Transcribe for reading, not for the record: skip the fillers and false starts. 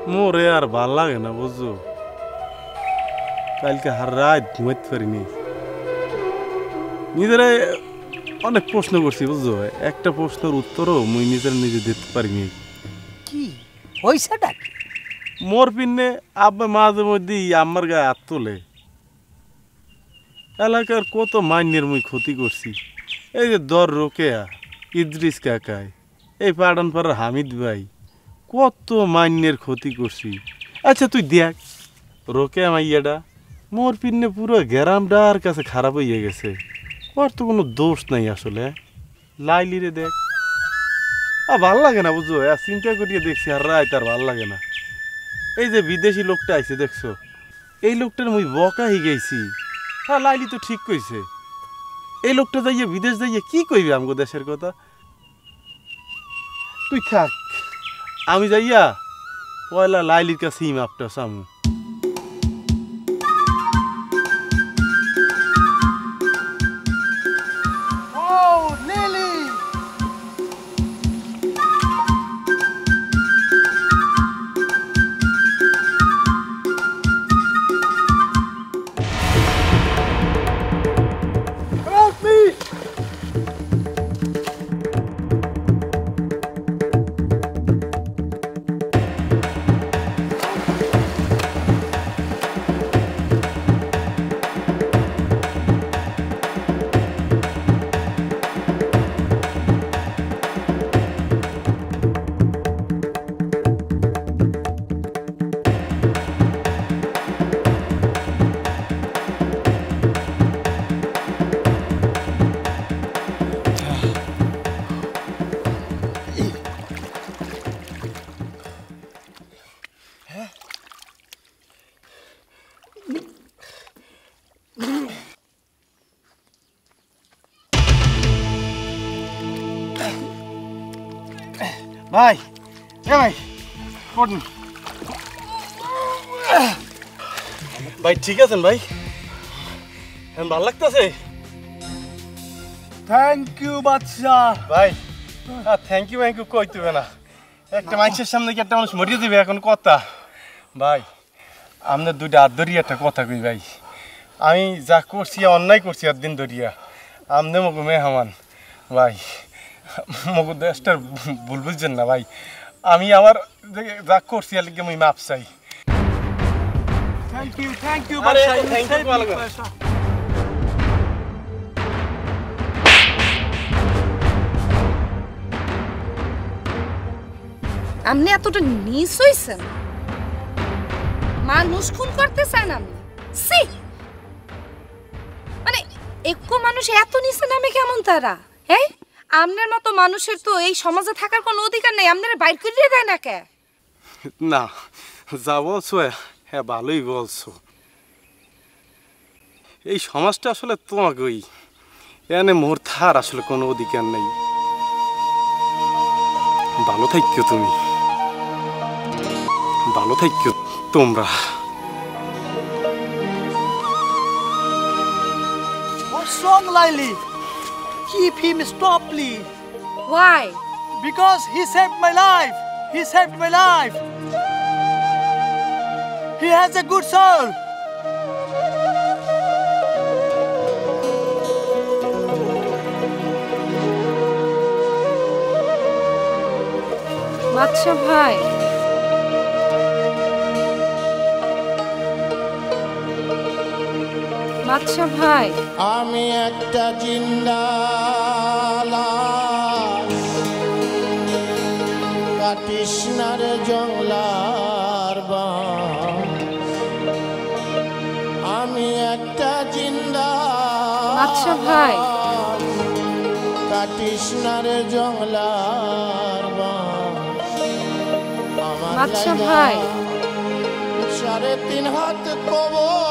মোরে আর ভাল লাগে না বুঝছো, কালকে হার রাত ঘুমাইতে পারিনি। নিজেরা অনেক প্রশ্ন করছি বুঝছো, একটা প্রশ্নের উত্তরও মুই নিজের নিজে দিতে পারিনি। কি হইছেটা কি? মোর পিনে আব্বা মাঝে মধ্যেই আমার গায়ে হাত তোলে। এলাকার কত মাইনের মুই ক্ষতি করছি। এই যে দর রোকেয়া, ইদ্রিস কাকাই, এই পাড়ানপাড়ার হামিদ ভাই, কত মাইনের ক্ষতি করছি। আচ্ছা তুই দেখ, রোকেয়া মাইয়াটা মোর পিনে পুরো গ্রামটার কাছে খারাপ হয়ে গেছে। ওর তো কোনো দোষ নাই আসলে। লাইলিরে দেখ, ভাল লাগে না বুঝো, চিন্তা করিয়ে দেখছি আর রায় তার ভাল লাগে না। এই যে বিদেশি লোকটা আইছে দেখছো, এই লোকটার মুই বকা হয়ে গেছি। হ্যাঁ লাইলি তো ঠিক কইছে, এই লোকটা যাইয়ে বিদেশ যাইয়ে কি কইবে আমগো দেশের কথা। তুই থাক, আমি যাইয়া পয়লা লাইলির কাছে মাপটা সামু। ভাই ভাই ভাই ঠিক আছেন ভাই? ভাল লাগতেছে। থ্যাংক ইউ বাদশা ভাই থ্যাংক ইউ কই দিবে না, একটা মানুষের সামনে কি একটা মানুষ মরিয়ে দিবে এখন কথা। ভাই আপনার দুইটা হাত ধরিয়ে একটা কথা কই ভাই, আমি যা করছি অন্যায় করছি একদিন ধরিয়া, আমনে মগু মেহমান ভাই, মগু দেশটার ভুল বুঝছেন না ভাই। আমি আমার যা করছি আর লিগে আমি মাপ চাই। থ্যাংক ইউ বাদশা। আপনি এতটা নিচ হইছেন, মানুষ খুন করতে চান আপনি? সি, মানে একটু মানুষ এত নিচে নামে কেমন তারা? হ্যাঁ, আপনার মতো মানুষের তো এই সমাজে থাকার কোনো অধিকার নেই, আপনারা বাইর করে দেয় না কে? না যা বলছো হ্যাঁ ভালোই বলছো, এই সমাজটা আসলে তোমাকেই, এখানে মোর থার আসলে কোনো অধিকার নেই। ভালো থাকো তুমি, ভালো থাকো তোমরা। What's wrong, Laili? Keep him stop, please. Why? Because he saved my life. He saved my life. He has a good soul. বাদশা ভাই, বাদশা ভাই, আমি একটা জিন্দা লাশ, কাটিস না রে জংলার বাঁশ। আমি একটা জিন্দা বাদশা ভাই, কাটিস না রে জংলার বাঁশ। আমার বাদশা ভাই, 3.5 হাত কবর